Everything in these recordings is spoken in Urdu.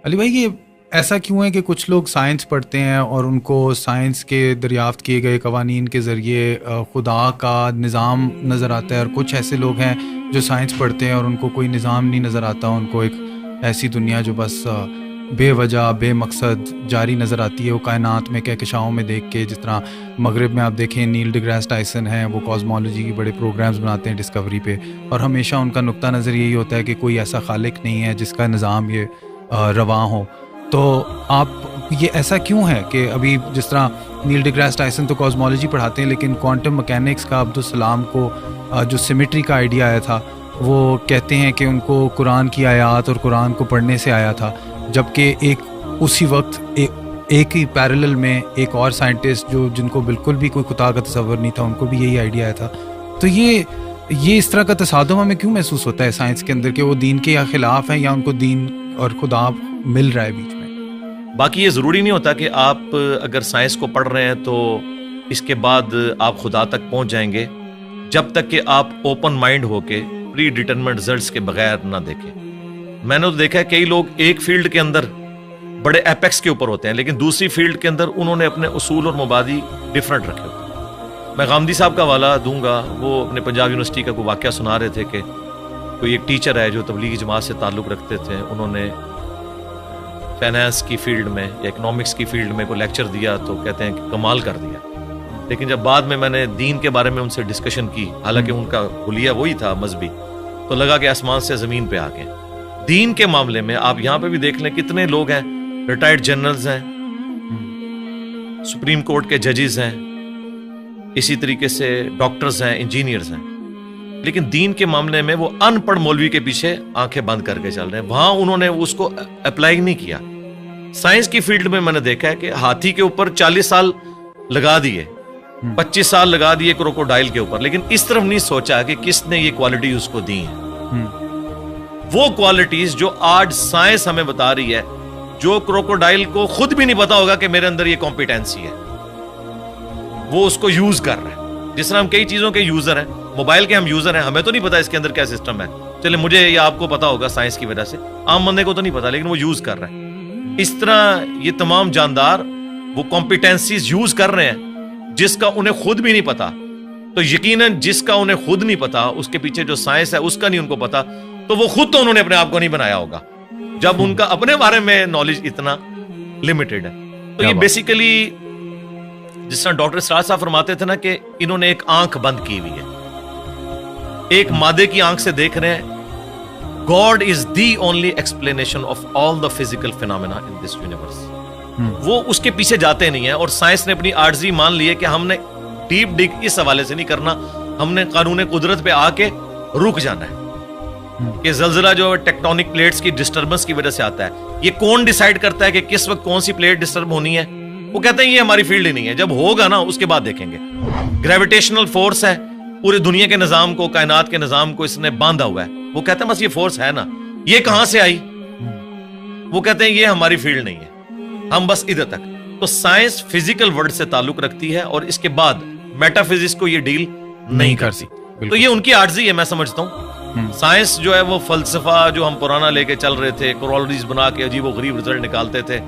علی بھائی یہ ایسا کیوں ہے کہ کچھ لوگ سائنس پڑھتے ہیں اور ان کو سائنس کے دریافت کیے گئے قوانین کے ذریعے خدا کا نظام نظر آتا ہے، اور کچھ ایسے لوگ ہیں جو سائنس پڑھتے ہیں اور ان کو کوئی نظام نہیں نظر آتا، ان کو ایک ایسی دنیا جو بس بے وجہ بے مقصد جاری نظر آتی ہے، وہ کائنات میں کہکشاؤں میں دیکھ کے. جس طرح مغرب میں آپ دیکھیں نیل ڈی گریس ٹائسن ہیں، وہ کاسمولوجی کے بڑے پروگرامز بناتے ہیں ڈسکوری پہ، اور ہمیشہ ان کا نقطہ نظر یہی ہوتا ہے کہ کوئی ایسا خالق نہیں ہے جس کا نظام یہ رواں ہو. تو آپ یہ ایسا کیوں ہے کہ ابھی جس طرح نیل ڈی گریس ٹائسن تو کاسمولوجی پڑھاتے ہیں، لیکن کوانٹم مکینکس کا عبدالسلام کو جو سیمیٹری کا آئیڈیا آیا تھا وہ کہتے ہیں کہ ان کو قرآن کی آیات اور قرآن کو پڑھنے سے آیا تھا، جبکہ ایک اسی وقت ایک ہی پیرلل میں ایک اور سائنٹسٹ جن کو بالکل بھی کوئی خدا کا تصور نہیں تھا، ان کو بھی یہی آئیڈیا آیا تھا. تو یہ اس طرح کا تصادم ہمیں کیوں محسوس ہوتا ہے سائنس کے اندر کہ وہ دین کے خلاف ہیں یا ان کو دین اور خدا مل رہا ہے بیچ میں؟ باقی یہ ضروری نہیں ہوتا کہ آپ اگر سائنس کو پڑھ رہے ہیں تو اس کے بعد آپ خدا تک پہنچ جائیں گے، جب تک کہ آپ اوپن مائنڈ ہو کے پری ڈیٹرمنٹ رزلٹس کے بغیر نہ دیکھیں. میں نے تو دیکھا ہے کئی لوگ ایک فیلڈ کے اندر بڑے ایپیکس کے اوپر ہوتے ہیں، لیکن دوسری فیلڈ کے اندر انہوں نے اپنے اصول اور مبادی ڈفرنٹ رکھے ہوتے ہیں. میں غامدی صاحب کا حوالہ دوں گا، وہ اپنے پنجاب یونیورسٹی کا کوئی واقعہ سنا رہے تھے کہ کوئی ایک ٹیچر ہے جو تبلیغی جماعت سے تعلق رکھتے تھے، انہوں نے فائنانس کی فیلڈ میں یا اکنامکس کی فیلڈ میں کوئی لیکچر دیا تو کہتے ہیں کہ کمال کر دیا. لیکن جب بعد میں نے دین کے بارے میں ان سے ڈسکشن کی، حالانکہ ان کا حلیہ وہی تھا مذہبی، تو لگا کہ آسمان سے زمین پہ آ گئے. دین کے معاملے میں آپ یہاں پہ بھی دیکھ لیں کتنے لوگ ہیں، ریٹائرڈ جنرلز ہیں، سپریم کورٹ کے ججز ہیں، اسی طریقے سے ڈاکٹرز ہیں، انجینئرز ہیں، لیکن دین کے معاملے میں وہ ان پڑھ مولوی کے پیچھے آنکھیں بند کر کے چل رہے ہیں. وہاں انہوں نے اس کو اپلائی نہیں کیا. سائنس کی فیلڈ میں نے دیکھا ہے کہ ہاتھی کے اوپر 40 سال لگا دیے، 25 سال لگا دیے کروکوڈائل کے اوپر، لیکن اس طرف نہیں سوچا کہ کس نے یہ کوالٹی اس کو دی ہیں. وہ کوالٹیز جو آج سائنس ہمیں بتا رہی ہے، جو کروکوڈائل کو خود بھی نہیں پتا ہوگا کہ میرے اندر یہ کمپیٹنسی ہے، وہ اس کو یوز کر رہا ہے. جس طرح ہم کئی چیزوں کے یوزر ہیں، موبائل کے ہم یوزر ہیں، ہمیں تو نہیں پتا اس کے اندر کیا سسٹم ہے، چلے مجھے یا آپ کو پتا ہوگا سائنس کی وجہ سے، عام بندے کو تو نہیں پتا، لیکن وہ یوز کر رہا ہے. اس طرح یہ تمام جاندار وہ کمپیٹنسیز یوز کر رہے ہیں جس کا انہیں خود بھی نہیں پتا. تو یقیناً جس کا انہیں خود نہیں پتا، اس کے پیچھے جو سائنس ہے اس کا نہیں ان کو پتا، تو وہ خود تو انہوں نے اپنے آپ کو نہیں بنایا ہوگا جب ان کا اپنے بارے میں نالج اتنا لمیٹڈ ہے. تو یہ بیسیکلی جس طرح ڈاکٹر اسرار صاحب فرماتے تھے نا کہ انہوں نے ایک آنکھ بند کی ہوئی ہے، ایک مادے کی آنکھ سے دیکھ رہے ہیں. God is the only explanation of all the physical phenomena in this universe. وہ اس کے پیچھے جاتے نہیں ہیں، اور سائنس نے اپنی عاجزی مان لی ہے کہ ہم نے ڈیپ ڈگ اس حوالے سے نہیں کرنا، ہم نے قانون قدرت پہ آ کے رک جانا ہے. کہ زلزلہ جو ٹیکٹونک پلیٹس کی ڈسٹربنس کی وجہ سے آتا ہے، یہ کون ڈیسائیڈ کرتا ہے کہ کس وقت کون سی پلیٹ ڈسٹرب ہونی ہے؟ وہ کہتے ہیں یہ ہماری فیلڈ ہی نہیں ہے، جب ہوگا نا اس کے بعد دیکھیں گے. گریویٹیشنل فورس ہے، پورے دنیا کے نظام کو، کائنات کے نظام کو اس نے باندھا ہوا ہے. وہ کہتے ہیں بس یہ فورس ہے نا، یہ کہاں سے آئی؟ وہ کہتے ہیں یہ ہماری فیلڈ نہیں ہے، ہم بس ادھر تک. تو سائنس فزیکل ورلڈ سے تعلق رکھتی ہے، اور اس کے بعد میٹا فزکس کو یہ ڈیل نہیں کرتی. تو یہ ان کی عاجزی ہے، میں سمجھتا ہوں. سائنس جو ہے وہ فلسفہ جو ہم پرانا لے کے چل رہے تھے، کورولریز بنا کے عجیب و غریب رزلٹ نکالتے تھے،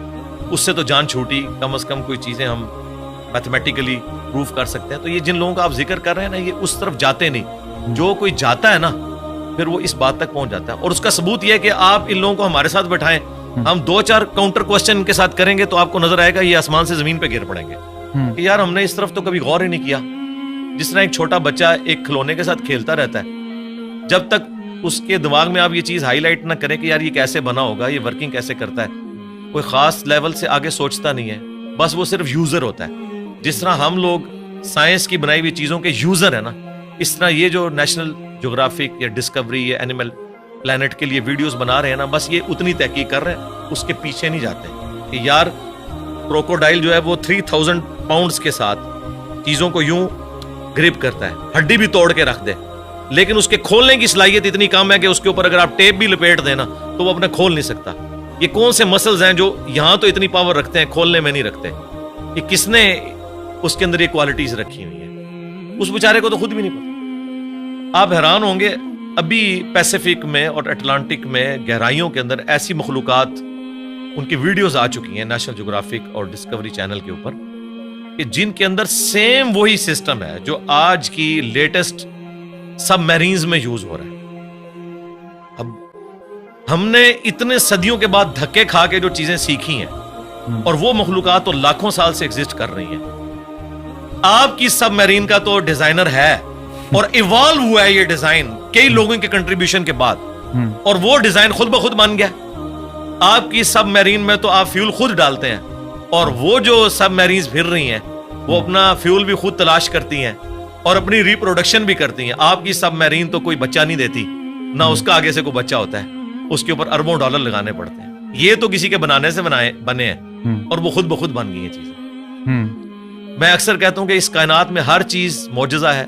اس سے تو جان چھوٹی. کم از کم کوئی چیزیں ہم میتھمیٹیکلی پروف کر سکتے ہیں. تو یہ جن لوگوں کا آپ ذکر کر رہے ہیں نا، یہ اس طرف جاتے نہیں. جو کوئی جاتا ہے نا پھر وہ اس بات تک پہنچ جاتا ہے. اور اس کا ثبوت یہ ہے کہ آپ ان لوگوں کو ہمارے ساتھ بٹھائیں، ہم 2-4 کاؤنٹر کوسچن کے ساتھ کریں گے تو آپ کو نظر آئے گا یہ آسمان سے زمین پہ گر پڑیں گے کہ یار ہم نے اس طرف تو کبھی غور ہی نہیں کیا. جس طرح ایک چھوٹا بچہ ایک کھلونے کے ساتھ کھیلتا رہتا ہے، جب تک اس کے دماغ میں آپ یہ چیز ہائی لائٹ نہ کریں کہ یار یہ کیسے بنا ہوگا، یہ ورکنگ کیسے کرتا ہے، کوئی خاص لیول سے آگے سوچتا نہیں ہے، بس وہ صرف یوزر ہوتا ہے. جس طرح ہم لوگ سائنس کی بنائی ہوئی چیزوں کے یوزر ہیں نا، اس طرح یہ جو نیشنل جغرافک یا ڈسکوری یا اینیمل پلانٹ کے لیے ویڈیوز بنا رہے ہیں نا، بس یہ اتنی تحقیق کر رہے ہیں، اس کے پیچھے نہیں جاتے کہ یار کروکوڈائل جو ہے وہ 3000 پاؤنڈز کے ساتھ چیزوں کو یوں گرپ کرتا ہے، ہڈی بھی توڑ کے رکھ دے، لیکن اس کے کھولنے کی صلاحیت اتنی کم ہے کہ اس کے اوپر اگر آپ ٹیپ بھی لپیٹ دیں نا تو وہ اپنے کھول نہیں سکتا. یہ کون سے مسلز ہیں جو یہاں تو اتنی پاور رکھتے ہیں، کھولنے میں نہیں رکھتے؟ یہ کس نے اس کے اندر یہ کوالٹیز رکھی ہوئی ہیں؟ اس بیچارے کو تو خود بھی نہیں پتا. آپ حیران ہوں گے، ابھی پیسیفک میں اور اٹلانٹک میں گہرائیوں کے اندر ایسی مخلوقات ان کی ویڈیوز آ چکی ہیں نیشنل جیوگرافک اور ڈسکوری چینل کے اوپر کہ جن کے اندر سیم وہی سسٹم ہے جو آج کی لیٹسٹ سب میرینز میں یوز ہو رہا ہے. اب ہم نے اتنے صدیوں کے بعد دھکے کھا کے جو چیزیں سیکھی ہیں اور وہ مخلوقات تو لاکھوں سال سے ایگزسٹ کر رہی ہیں. آپ کی سب میرین کا تو ڈیزائنر ہے اور ایوالو ہوا ہے یہ ڈیزائن کئی لوگوں کے کنٹریبیوشن کے بعد, اور وہ ڈیزائن خود بخود بن گیا. آپ کی سب میرین میں تو آپ فیول خود ڈالتے ہیں, اور وہ جو سب میرینز پھر رہی ہیں وہ اپنا فیول بھی خود تلاش کرتی ہیں اور اپنی ریپروڈکشن بھی کرتی ہیں. آپ کی سب میرین تو کوئی بچہ نہیں دیتی, نہ اس کا آگے سے کوئی بچہ ہوتا ہے, اس کے اوپر اربوں ڈالر لگانے پڑتے ہیں. یہ تو کسی کے بنانے سے بنے ہیں اور وہ خود بخود بن گئی ہیں چیزیں. میں اکثر کہتا ہوں کہ اس کائنات میں ہر چیز معجزہ ہے,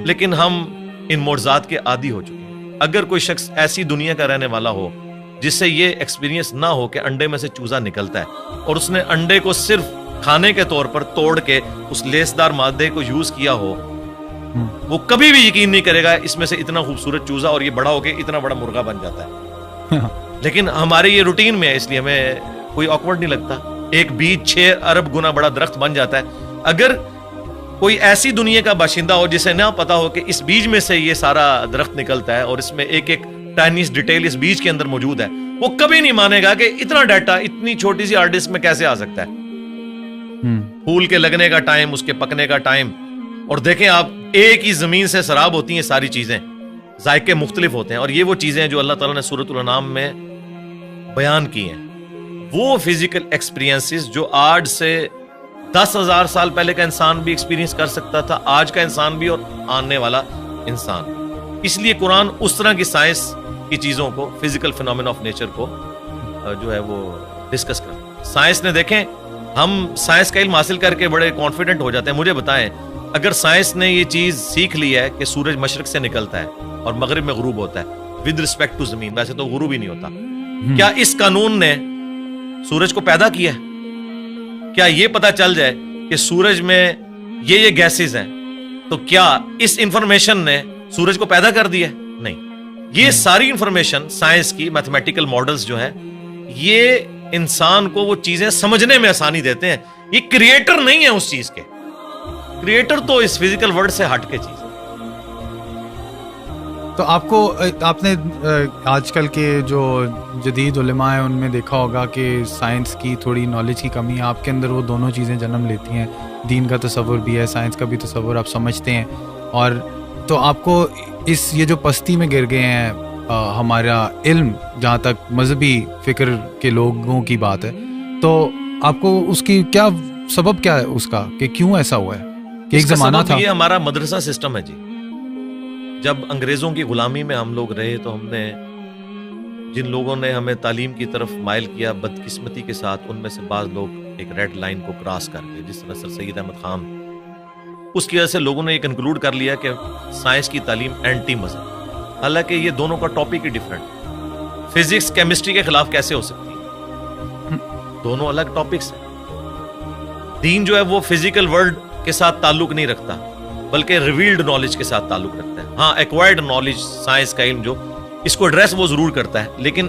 لیکن ہم ان معجزات کے عادی ہو چکے ہیں. اگر کوئی شخص ایسی دنیا کا رہنے والا ہو جس سے یہ ایکسپیرینس نہ ہو کہ انڈے میں سے چوزا نکلتا ہے اور اس نے انڈے کو صرف کھانے کے طور پر توڑ کے اس لیسدار مادے کو یوز کیا ہو, وہ کبھی بھی یقین نہیں کرے گا اس میں سے اتنا خوبصورت چوزا اور یہ بڑا ہو کے اتنا بڑا مرغا بن جاتا ہے. لیکن ہمارے یہ روٹین میں ہے, اس لیے ہمیں کوئی آکورڈ نہیں لگتا. ایک بیج 6 ارب گنا بڑا درخت بن جاتا ہے. اگر کوئی ایسی دنیا کا باشندہ ہو جسے نہ پتا ہو کہ اس بیج میں سے یہ سارا درخت نکلتا ہے اور اس میں ایک ایک ٹائنیس ڈیٹیل اس بیج کے اندر موجود ہے, وہ کبھی نہیں مانے گا کہ اتنا ڈیٹا اتنی چھوٹی سی ہارڈ ڈسک میں کیسے آ سکتا ہے. پھول کے لگنے کا ٹائم, اس کے پکنے کا ٹائم, اور دیکھیں آپ ایک ہی زمین سے سراب ہوتی ہیں ساری چیزیں, ذائقے مختلف ہوتے ہیں, اور یہ وہ چیزیں جو اللہ تعالیٰ نے سورۃ الانعام میں بیان کی ہیں, وہ فزیکل ایکسپیرینسز جو آج سے 10,000 سال پہلے کا انسان بھی ایکسپیرینس کر سکتا تھا, آج کا انسان بھی اور آنے والا انسان. اس لیے قرآن اس طرح کی سائنس کی چیزوں کو, فزیکل فینومینا آف نیچر کو جو ہے وہ ڈسکس کرتا. سائنس نے دیکھیں, ہم سائنس کا علم حاصل کر کے بڑے کانفیڈنٹ ہو جاتے ہیں. مجھے بتائیں, اگر سائنس نے یہ چیز سیکھ لی ہے کہ سورج مشرق سے نکلتا ہے اور مغرب میں غروب ہوتا ہے ود رسپیکٹ ٹو زمین, ویسے تو غروب ہی نہیں ہوتا, کیا اس قانون نے سورج کو پیدا کیا ہے؟ کیا یہ پتا چل جائے کہ سورج میں یہ گیسز ہیں تو کیا اس انفارمیشن نے سورج کو پیدا کر دیا؟ نہیں. یہ ساری انفارمیشن سائنس کی میتھمیٹیکل ماڈلز جو ہیں, یہ انسان کو وہ چیزیں سمجھنے میں آسانی دیتے ہیں. یہ کریٹر نہیں ہے اس چیز کے, کریٹر تو اس فزیکل ورلڈ سے ہٹ کے چیز ہے. تو آپ نے آج کل کے جو جدید علماء ہیں ان میں دیکھا ہوگا کہ سائنس کی تھوڑی نالج کی کمی ہے. آپ کے اندر وہ دونوں چیزیں جنم لیتی ہیں, دین کا تصور بھی ہے, سائنس کا بھی تصور آپ سمجھتے ہیں, اور تو آپ کو یہ جو پستی میں گر گئے ہیں ہمارا علم, جہاں تک مذہبی فکر کے لوگوں کی بات ہے, تو آپ کو اس کی کیا سبب کیا ہے اس کا, کہ کیوں ایسا ہوا ہے کہ ایک زمانہ تھا؟ یہ ہمارا مدرسہ سسٹم ہے جی. جب انگریزوں کی غلامی میں ہم لوگ رہے تو ہم نے, جن لوگوں نے ہمیں تعلیم کی طرف مائل کیا, بدقسمتی کے ساتھ ان میں سے بعض لوگ ایک ریڈ لائن کو کراس کر گئے, جس طرح سر سید احمد خان. اس کی وجہ سے لوگوں نے یہ کنکلوڈ کر لیا کہ سائنس کی تعلیم اینٹی مذہب, حالانکہ یہ دونوں کا ٹاپک ہی ڈفرنٹ. فزکس کیمسٹری کے خلاف کیسے ہو سکتی ہے؟ دونوں الگ ٹاپکس ہیں. دین جو ہے وہ فزیکل ورلڈ کے ساتھ تعلق نہیں رکھتا, بلکہ ریویلڈ نالج کے ساتھ تعلق رکھتا ہے. ہاں, ایکوائرڈ نالج, سائنس کا علم جو اس کو ایڈریس وہ ضرور کرتا ہے, لیکن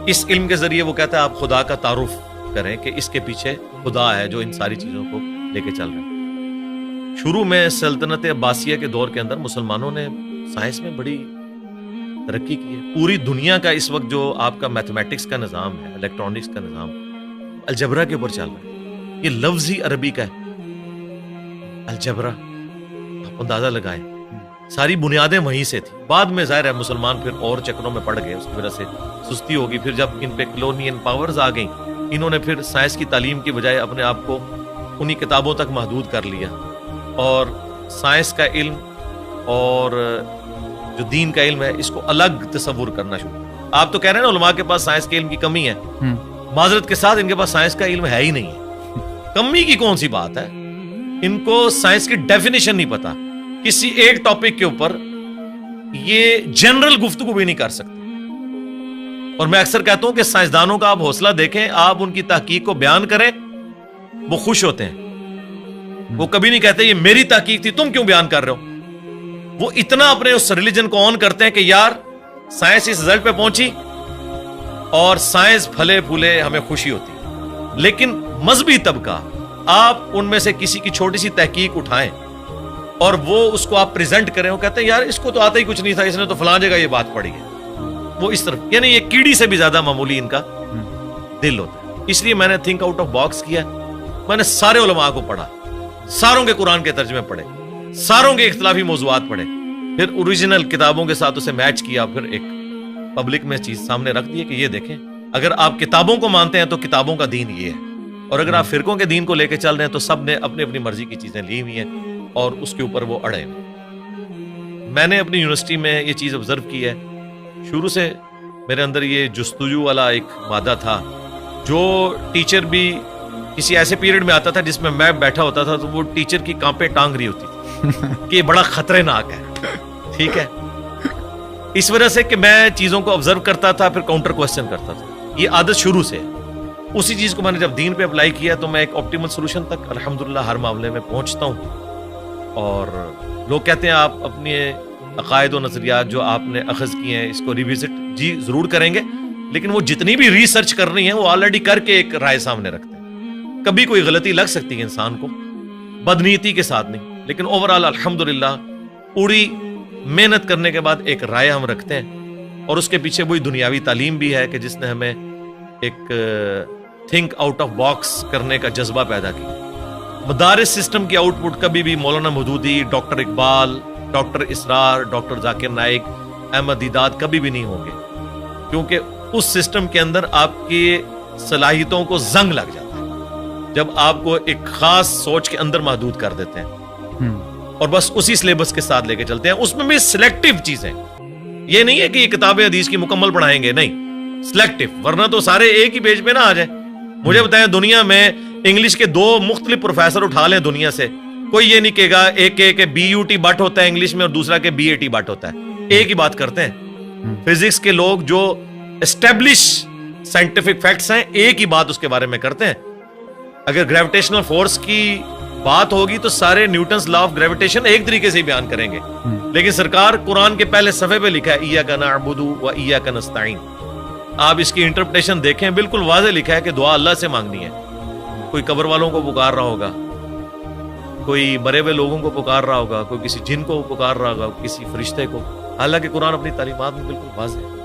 اس علم کے ذریعے وہ کہتا ہے آپ خدا کا تعارف کریں کہ اس کے پیچھے خدا ہے جو ان ساری چیزوں کو لے کے چل رہا ہے. شروع میں سلطنت عباسیہ کے دور کے اندر مسلمانوں نے سائنس میں بڑی ترقی کی ہے. پوری دنیا کا اس وقت جو آپ کا میتھمیٹکس کا نظام ہے, الیکٹرانکس کا نظام, الجبرا کے اوپر چل رہا ہے. یہ لفظ ہی عربی کا ہے, الجبرا. آپ اندازہ لگائیں, ساری بنیادیں وہیں سے تھی. بعد میں ظاہر ہے مسلمان پھر اور چکروں میں پڑ گئے, اس کی وجہ سے سستی ہوگی. پھر جب ان پہ کلونین پاورز آ گئیں, انہوں نے پھر سائنس کی تعلیم کی بجائے اپنے آپ کو انہی کتابوں تک محدود کر لیا, اور سائنس کا علم اور جو دین کا علم ہے اس کو الگ تصور کرنا شروع. آپ تو کہہ رہے ہیں نا علماء کے پاس سائنس کے علم کی کمی ہے, معذرت کے ساتھ ان کے پاس سائنس کا علم ہے ہی نہیں ہے. کمی کی کون سی بات ہے, ان کو سائنس کی ڈیفینیشن نہیں پتا. کسی ایک ٹاپک کے اوپر یہ جنرل گفتگو بھی نہیں کر سکتے. اور میں اکثر کہتا ہوں کہ سائنسدانوں کا آپ حوصلہ دیکھیں, آپ ان کی تحقیق کو بیان کریں, وہ خوش ہوتے ہیں. وہ کبھی نہیں کہتے یہ میری تحقیق تھی, تم کیوں بیان کر رہے ہو. وہ اتنا اپنے اس ریلیجن کو آن کرتے ہیں کہ یار سائنس اس رزلٹ پہ پہنچی اور سائنس پھلے پھولے ہمیں خوشی ہوتی ہے. لیکن مذہبی طبقہ, آپ ان میں سے کسی کی چھوٹی سی تحقیق اٹھائیں اور وہ اس کو آپ پریزنٹ کریں, وہ کہتے ہیں یار اس کو تو آتا ہی کچھ نہیں تھا, اس نے تو فلاں جگہ یہ بات پڑھی ہے. وہ اس طرف, یعنی یہ کیڑی سے بھی زیادہ معمولی ان کا دل ہوتا ہے. اس لیے میں نے تھنک آؤٹ آف باکس کیا. میں نے سارے علماء کو پڑھا, ساروں کے قرآن کے ترجمے پڑھے, ساروں کے اختلافی موضوعات پڑھے, پھر اوریجنل کتابوں کے ساتھ اسے میچ کیا, پھر ایک پبلک میں چیز سامنے رکھ دی کہ یہ دیکھیں, اگر آپ کتابوں کو مانتے ہیں تو کتابوں کا دین یہ ہے, اور اگر آپ فرقوں کے دین کو لے کے چل رہے ہیں تو سب نے اپنی اپنی مرضی کی چیزیں لی ہوئی ہیں اور اس کے اوپر وہ اڑے ہوئے. میں نے اپنی یونیورسٹی میں یہ چیز آبزرو کی ہے. شروع سے میرے اندر یہ جستجو والا ایک مادہ تھا. جو ٹیچر بھی کسی ایسے پیریڈ میں آتا تھا جس میں بیٹھا ہوتا تھا تو وہ ٹیچر کی کانپیں ٹانگ رہی ہوتی تھی کہ یہ بڑا خطرناک ہے. ٹھیک ہے, اس وجہ سے کہ میں چیزوں کو آبزرو کرتا تھا, پھر کاؤنٹر کوسچن کرتا تھا. یہ عادت شروع سے. اسی چیز کو میں نے جب دین پہ اپلائی کیا تو میں ایک آپٹیمل سولوشن تک الحمدللہ ہر معاملے میں پہنچتا ہوں. اور لوگ کہتے ہیں آپ اپنے عقائد و نظریات جو آپ نے اخذ کیے ہیں اس کو ریوزٹ جی ضرور کریں گے, لیکن وہ جتنی بھی ریسرچ کر رہی ہیں وہ آلریڈی کر کے ایک رائے سامنے رکھتے ہیں. کبھی کوئی غلطی لگ سکتی ہے انسان کو, بدنیتی کے ساتھ نہیں, لیکن اوورآل الحمدللہ پوری محنت کرنے کے بعد ایک رائے ہم رکھتے ہیں. اور اس کے پیچھے وہی دنیاوی تعلیم بھی ہے کہ جس نے ہمیں ایک تھنک آؤٹ آف باکس کرنے کا جذبہ پیدا کیا. مدارس سسٹم کی آؤٹ پٹ کبھی بھی مولانا مودودی, ڈاکٹر اقبال, ڈاکٹر اسرار, ڈاکٹر ذاکر نائک, احمد دیدات کبھی بھی نہیں ہوں گے, کیونکہ اس سسٹم کے اندر آپ کی صلاحیتوں کو زنگ لگ جاتا ہے جب آپ کو ایک خاص سوچ کے اندر محدود کر دیتے ہیں اور بس اسی سلیبس کے ساتھ لے کے چلتے ہیں. اس میں بھی سلیکٹیو چیزیں, یہ نہیں ہے کہ یہ کتاب حدیث کی مکمل پڑھائیں گے, نہیں, سلیکٹیو, ورنہ تو سارے ایک ہی پیج پہ نہ آ جائیں. مجھے بتائیں دنیا میں انگلش کے 2 مختلف پروفیسر اٹھا لیں دنیا سے, کوئی یہ نہیں کہے گا ایک کہ بی یو ٹی بٹ ہوتا ہے انگلش میں اور دوسرا کہ بی اے ٹی بٹ ہوتا ہے. ایک ہی بات کرتے ہیں. فزکس کے لوگ جو اسٹیبلش سائنٹیفک فیکٹس ہیں ایک ہی بات اس کے بارے میں کرتے ہیں. اگر گریویٹیشنل فورس کی بات ہوگی تو سارے نیوٹنز لا آف گریویٹیشن ایک طریقے سے ہی بیان کریں گے, لیکن سرکار قرآن کے پہلے صفحے پہ لکھا ہے ایاک نعبد و ایاک نستعین. آپ اس کی انٹرپریٹیشن دیکھیں, بالکل واضح لکھا ہے کہ دعا اللہ سے مانگنی ہے. کوئی قبر والوں کو پکار رہا ہوگا, کوئی مرے ہوئے لوگوں کو پکار رہا ہوگا, کوئی کسی جن کو پکار رہا ہوگا, کسی فرشتے کو. حالانکہ قرآن اپنی تعلیمات میں بالکل واضح ہے.